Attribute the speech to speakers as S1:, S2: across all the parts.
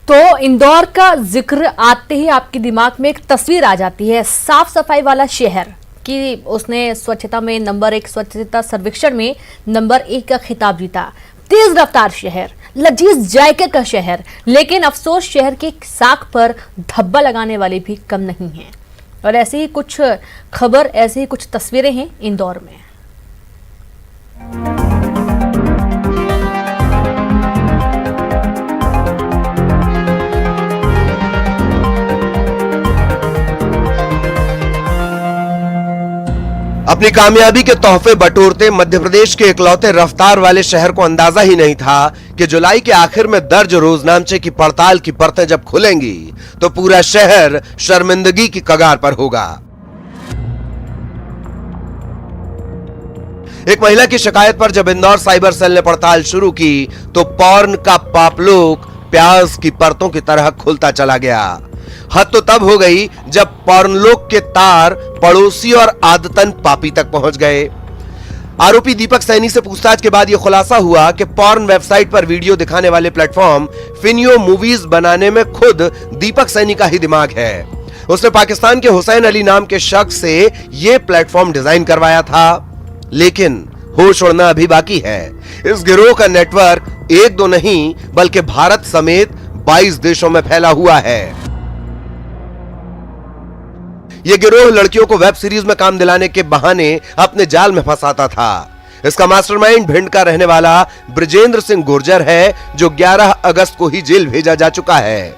S1: तो इंदौर का जिक्र आते ही आपके दिमाग में एक तस्वीर आ जाती है, साफ सफाई वाला शहर कि उसने स्वच्छता में नंबर 1, स्वच्छता सर्वेक्षण में नंबर 1 का खिताब जीता। तेज रफ्तार शहर, लजीज जायके का शहर, लेकिन अफसोस शहर की साख पर धब्बा लगाने वाले भी कम नहीं हैं। और ऐसी ही कुछ खबर, ऐसी ही कुछ तस्वीरें हैं इंदौर में।
S2: अपनी कामयाबी के तोहफे बटोरते मध्य प्रदेश के इकलौते रफ्तार वाले शहर को अंदाजा ही नहीं था कि जुलाई के आखिर में दर्ज रोजनामचे की पड़ताल की परतें जब खुलेंगी तो पूरा शहर शर्मिंदगी की कगार पर होगा। एक महिला की शिकायत पर जब इंदौर साइबर सेल ने पड़ताल शुरू की तो पॉर्न का पापलोक प्याज की परतों की तरह खुलता चला गया। हद तो तब हो गई जब पॉर्नलोक के तार पड़ोसी और आदतन पापी तक पहुंच गए। आरोपी दीपक सैनी से पूछताछ के बाद यह खुलासा हुआ कि पॉर्न वेबसाइट पर वीडियो दिखाने वाले प्लेटफॉर्म फिनियो मूवीज बनाने में खुद दीपक सैनी का ही दिमाग है। उसने पाकिस्तान के हुसैन अली नाम के शख्स से यह प्लेटफॉर्म डिजाइन करवाया था, लेकिन होश उड़ना अभी बाकी है। इस गिरोह का नेटवर्क एक दो नहीं बल्कि भारत समेत 22 देशों में फैला हुआ है। यह गिरोह लड़कियों को वेब सीरीज में काम दिलाने के बहाने अपने जाल में फंसाता था। इसका मास्टरमाइंड भिंड का रहने वाला ब्रजेंद्र सिंह गुर्जर है, जो 11 अगस्त को ही जेल भेजा जा चुका है।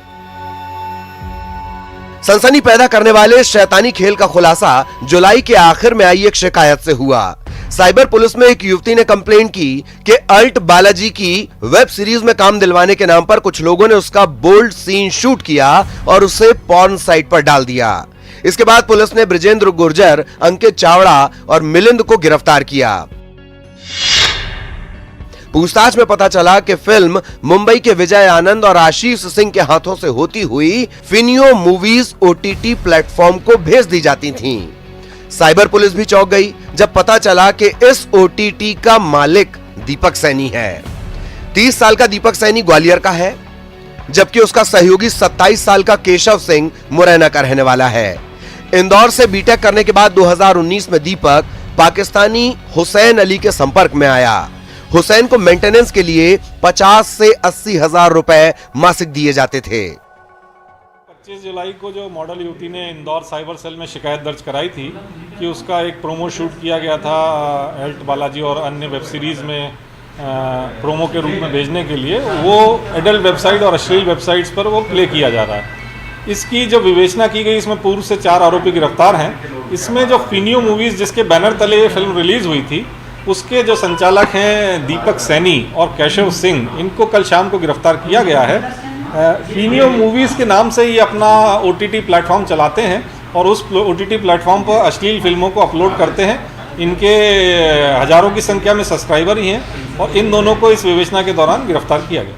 S2: सनसनी पैदा करने वाले शैतानी खेल का खुलासा जुलाई के आखिर में आई एक शिकायत से हुआ। साइबर पुलिस में एक युवती ने कंप्लेंट की कि अल्ट बालाजी की वेब सीरीज में काम दिलवाने के नाम पर कुछ लोगों ने उसका बोल्ड सीन शूट किया और उसे पॉर्न साइट पर डाल दिया। इसके बाद पुलिस ने ब्रजेंद्र गुर्जर, अंकित चावड़ा और मिलिंद को गिरफ्तार किया। पूछताछ में पता चला कि फिल्म मुंबई के विजय आनंद और आशीष सिंह के हाथों से होती हुई फिनियो मूवीज OTT प्लेटफॉर्म को भेज दी जाती थीं। साइबर पुलिस भी चौंक गई जब पता चला कि इस OTT का मालिक दीपक सैनी है। 30 साल का दीपक सैनी ग्वालियर का है, जबकि उसका सहयोगी 27 साल का केशव सिंह मुरैना का रहने वाला है। इंदौर से बीटेक करने के बाद 2019 में दीपक पाकिस्तानी हुसैन अली के संपर्क में आया। हुसैन को मेंटेनेंस के लिए 50 से 80 हजार रुपए मासिक दिए जाते थे।
S3: 25 जुलाई को जो मॉडल युवती ने इंदौर साइबर सेल में शिकायत दर्ज कराई थी कि उसका एक प्रोमो शूट किया गया था अल्ट बालाजी और अन्य वेब सीरीज में प्रोमो के रूप में भेजने के लिए, वो एडल्ट वेबसाइट और अश्लील वेबसाइट्स पर वो प्ले किया जा रहा है। इसकी जो विवेचना की गई, इसमें पूर्व से 4 आरोपी गिरफ्तार हैं। इसमें जो फिनियो मूवीज़ जिसके बैनर तले ये फिल्म रिलीज़ हुई थी, उसके जो संचालक हैं दीपक सैनी और केशव सिंह, इनको कल शाम को गिरफ्तार किया गया है। फिनियो मूवीज़ के नाम से ये अपना OTT प्लेटफॉर्म चलाते हैं और उस OTT प्लेटफॉर्म पर अश्लील फिल्मों को अपलोड करते हैं। इनके हजारों की संख्या में सब्सक्राइबर ही हैं और इन दोनों को इस विवेचना के दौरान गिरफ्तार किया गया।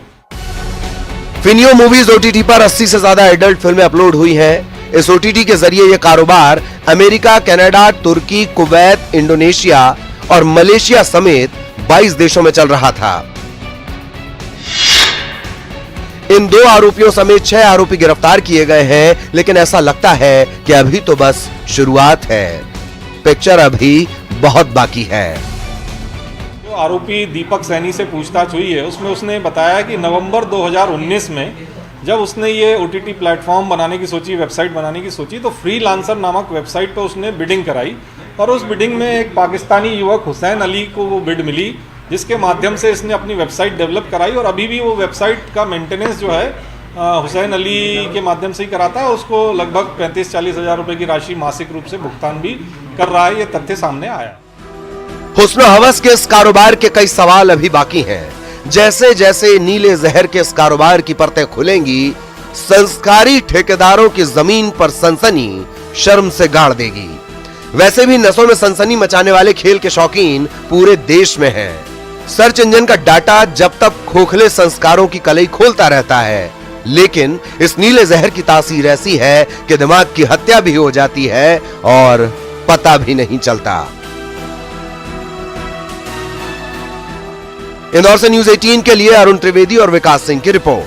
S2: फिनियो मूवीज OTT पर 80 से ज्यादा एडल्ट फिल्में अपलोड हुई हैं। इस OTT के जरिए यह कारोबार अमेरिका, कनाडा, तुर्की, कुवैत, इंडोनेशिया और मलेशिया समेत 22 देशों में चल रहा था। इन 2 आरोपियों समेत 6 आरोपी गिरफ्तार किए गए हैं, लेकिन ऐसा लगता है कि अभी तो बस शुरुआत है। पिक्चर अभी बहुत बाकी है।
S3: जो आरोपी दीपक सैनी से पूछताछ हुई है, उसमें उसने बताया कि नवंबर 2019 में जब उसने ये OTT प्लेटफॉर्म बनाने की सोची, वेबसाइट बनाने की सोची, तो फ्रीलांसर नामक वेबसाइट पर उसने बिडिंग कराई और उस बिडिंग में एक पाकिस्तानी युवक हुसैन अली को वो बिड मिली, जिसके माध्यम से इसने अपनी वेबसाइट डेवलप कराई और अभी भी वो वेबसाइट का मेंटेनेंस जो है हुसैन अली के माध्यम से ही कराता है। उसको लगभग 35-40 हजार रुपए की राशि मासिक रूप से भुगतान भी कर रहा है। ये तथ्य सामने आया।
S2: हुस्न हवस के इस कारोबार के कई सवाल अभी बाकी हैं। जैसे जैसे नीले जहर के इस कारोबार की परतें खुलेंगी, संस्कारी ठेकेदारों की जमीन पर सनसनी शर्म से गाड़ देगी। वैसे भी नसों में सनसनी मचाने वाले खेल के शौकीन पूरे देश में हैं। सर्च इंजन का डाटा जब तक खोखले संस्कारों की कलई खोलता रहता है, लेकिन इस नीले जहर की तासीर ऐसी है कि दिमाग की हत्या भी हो जाती है और पता भी नहीं चलता। इंदौर से न्यूज़ 18 के लिए अरुण त्रिवेदी और विकास सिंह की रिपोर्ट।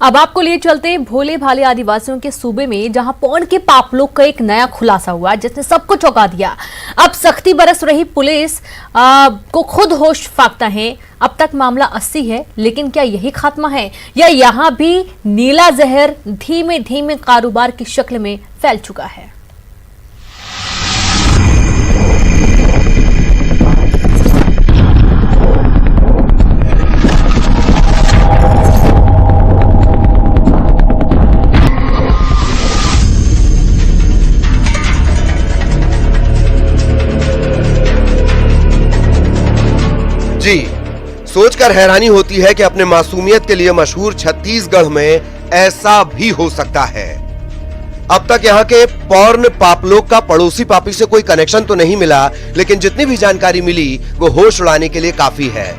S1: अब आपको लिए चलते हैं भोले भाले आदिवासियों के सूबे में, जहां पॉर्न के पापलों का एक नया खुलासा हुआ जिसने सबको चौंका दिया। अब सख्ती बरस रही पुलिस को खुद होश फाकता है। अब तक मामला 80 है, लेकिन क्या यही खात्मा है या यहां भी नीला जहर धीमे धीमे कारोबार की शक्ल में फैल चुका है?
S2: जी, सोचकर हैरानी होती है कि अपने मासूमियत के लिए मशहूर छत्तीसगढ़ में ऐसा भी हो सकता है। अब तक यहाँ के पॉर्न पापलोग का पड़ोसी पापी से कोई कनेक्शन तो नहीं मिला, लेकिन जितनी भी जानकारी मिली वो होश उड़ाने के लिए काफी है।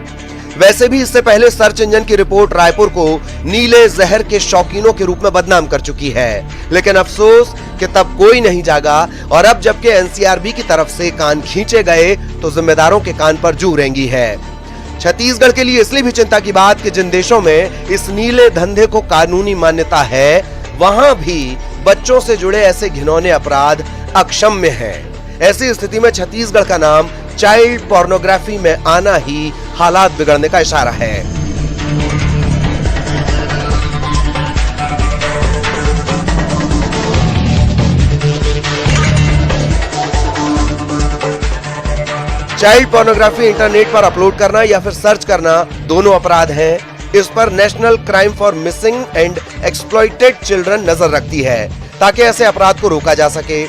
S2: वैसे भी इससे पहले सर्च इंजन की रिपोर्ट रायपुर को नीले जहर के शौकीनों के रूप में बदनाम कर चुकी है, लेकिन अफसोस कि तब कोई नहीं जागा और अब जबकि एनसीआरबी की तरफ से कान खींचे गए तो जिम्मेदारों के कान पर जू रेंगी है। छत्तीसगढ़ के लिए इसलिए भी चिंता की बात कि जिन देशों में इस नीले धंधे को कानूनी मान्यता है, वहां भी बच्चों से जुड़े ऐसे घिनौने अपराध अक्षम्य हैं। ऐसी स्थिति में छत्तीसगढ़ का नाम चाइल्ड पोर्नोग्राफी में आना ही हालात बिगड़ने का इशारा है। चाइल्ड पोर्नोग्राफी इंटरनेट पर अपलोड करना या फिर सर्च करना दोनों अपराध हैं। इस पर national crime for missing and exploited children नजर रखती है ताकि ऐसे अपराध को रोका जा सके।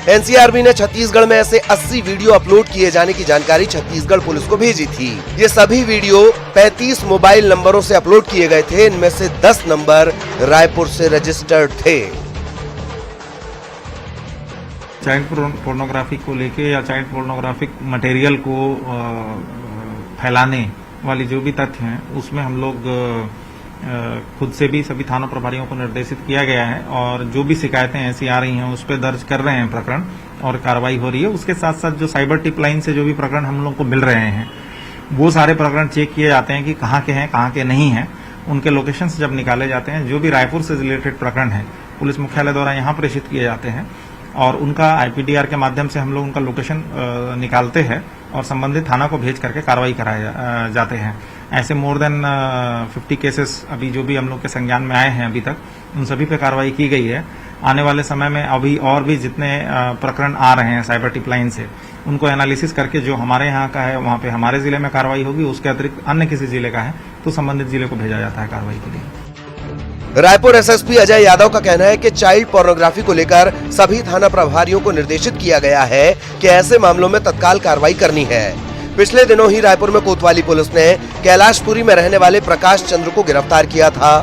S2: एनसीआरबी ने छत्तीसगढ़ में ऐसे 80 वीडियो अपलोड किए जाने की जानकारी छत्तीसगढ़ पुलिस को भेजी थी। ये सभी वीडियो 35 मोबाइल नंबरों से अपलोड किए गए थे। इनमें से 10 नंबर रायपुर से रजिस्टर्ड थे।
S4: चाइल्ड पोर्नोग्राफी को लेके या चाइल्ड पोर्नोग्राफिक मटेरियल को फैलाने वाली जो भी तथ्य हैं, उसमें हम लोग खुद से भी सभी थानों प्रभारियों को निर्देशित किया गया है और जो भी शिकायतें ऐसी आ रही हैं उस पर दर्ज कर रहे हैं प्रकरण और कार्रवाई हो रही है। उसके साथ साथ जो साइबर टिप लाइन से जो भी प्रकरण हम लोग को मिल रहे हैं, वो सारे प्रकरण चेक किए जाते हैं कि कहाँ के हैं, कहाँ के नहीं हैं। उनके लोकेशंस जब निकाले जाते हैं, जो भी रायपुर से रिलेटेड प्रकरण है, पुलिस मुख्यालय द्वारा यहाँ प्रेषित किए जाते हैं और उनका आईपीडीआर के माध्यम से हम लोग उनका लोकेशन निकालते हैं और संबंधित थाना को भेज करके कार्रवाई कराए जाते हैं। ऐसे मोर देन 50 केसेस अभी जो भी हम लोग के संज्ञान में आए हैं अभी तक, उन सभी पे कार्रवाई की गई है। आने वाले समय में अभी और भी जितने प्रकरण आ रहे हैं साइबर टिप लाइन से, उनको एनालिसिस करके जो हमारे यहाँ का है वहाँ पे हमारे जिले में कार्रवाई होगी, उसके अतिरिक्त अन्य किसी जिले का है तो संबंधित जिले को भेजा जाता है कार्रवाई के लिए।
S2: रायपुर एसएसपी अजय यादव का कहना है कि चाइल्ड पोर्नोग्राफी को लेकर सभी थाना प्रभारियों को निर्देशित किया गया है कि ऐसे मामलों में तत्काल कार्रवाई करनी है। पिछले दिनों ही रायपुर में कोतवाली पुलिस ने कैलाशपुरी में रहने वाले प्रकाश चंद्र को गिरफ्तार किया था।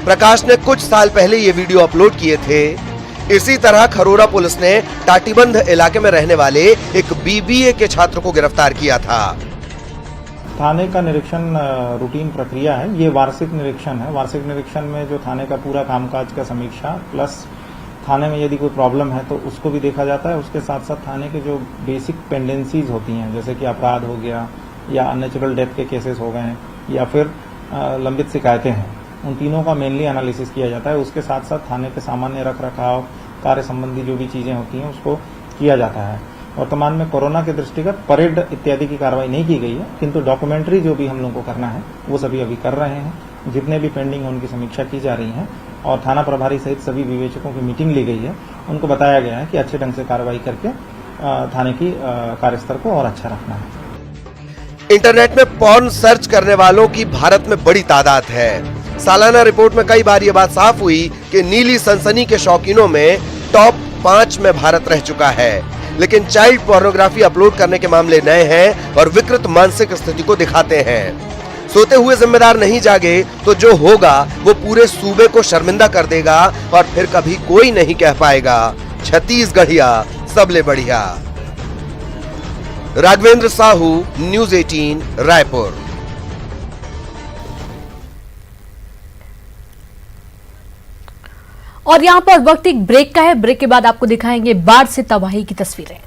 S2: प्रकाश ने कुछ साल पहले ये वीडियो अपलोड किए थे। इसी तरह खरोरा पुलिस ने टाटीबंध इलाके में रहने वाले एक बीबीए के छात्र को गिरफ्तार किया था।
S4: थाने का निरीक्षण रूटीन प्रक्रिया है। ये वार्षिक निरीक्षण है। वार्षिक निरीक्षण में जो थाने का पूरा कामकाज का समीक्षा प्लस थाने में यदि कोई प्रॉब्लम है तो उसको भी देखा जाता है। उसके साथ साथ थाने के जो बेसिक पेंडेंसीज होती हैं, जैसे कि अपराध हो गया या अननेचुरल डेथ के केसेस हो गए हैं या फिर लंबित शिकायतें हैं, उन तीनों का मेनली एनालिसिस किया जाता है। उसके साथ साथ थाने के सामान्य रख रखाव कार्य संबंधी जो भी चीजें होती हैं उसको किया जाता है। वर्तमान में कोरोना के दृष्टिगत परेड इत्यादि की कार्रवाई नहीं की गई है, किंतु डॉक्यूमेंट्री जो भी हम लोग को करना है वो सभी अभी कर रहे हैं। जितने भी पेंडिंग है उनकी समीक्षा की जा रही है और थाना प्रभारी सहित सभी विवेचकों की मीटिंग ली गई है। उनको बताया गया है कि अच्छे ढंग से कार्रवाई करके थाने की कार्यस्तर को और अच्छा रखना है।
S2: इंटरनेट में पॉर्न सर्च करने वालों की भारत में बड़ी तादाद है। सालाना रिपोर्ट में कई बार ये बात साफ हुई कि नीली सनसनी के शौकीनों में टॉप 5 में भारत रह चुका है। लेकिन चाइल्ड पोर्नोग्राफी अपलोड करने के मामले नए हैं और विकृत मानसिक स्थिति को दिखाते हैं। सोते हुए जिम्मेदार नहीं जागे तो जो होगा वो पूरे सूबे को शर्मिंदा कर देगा और फिर कभी कोई नहीं कह पाएगा छत्तीसगढ़िया सबले बढ़िया। राघवेंद्र साहू, न्यूज़ 18, रायपुर।
S1: और यहाँ पर वक्त एक ब्रेक का है। ब्रेक के बाद आपको दिखाएंगे बाढ़ से तबाही की तस्वीरें।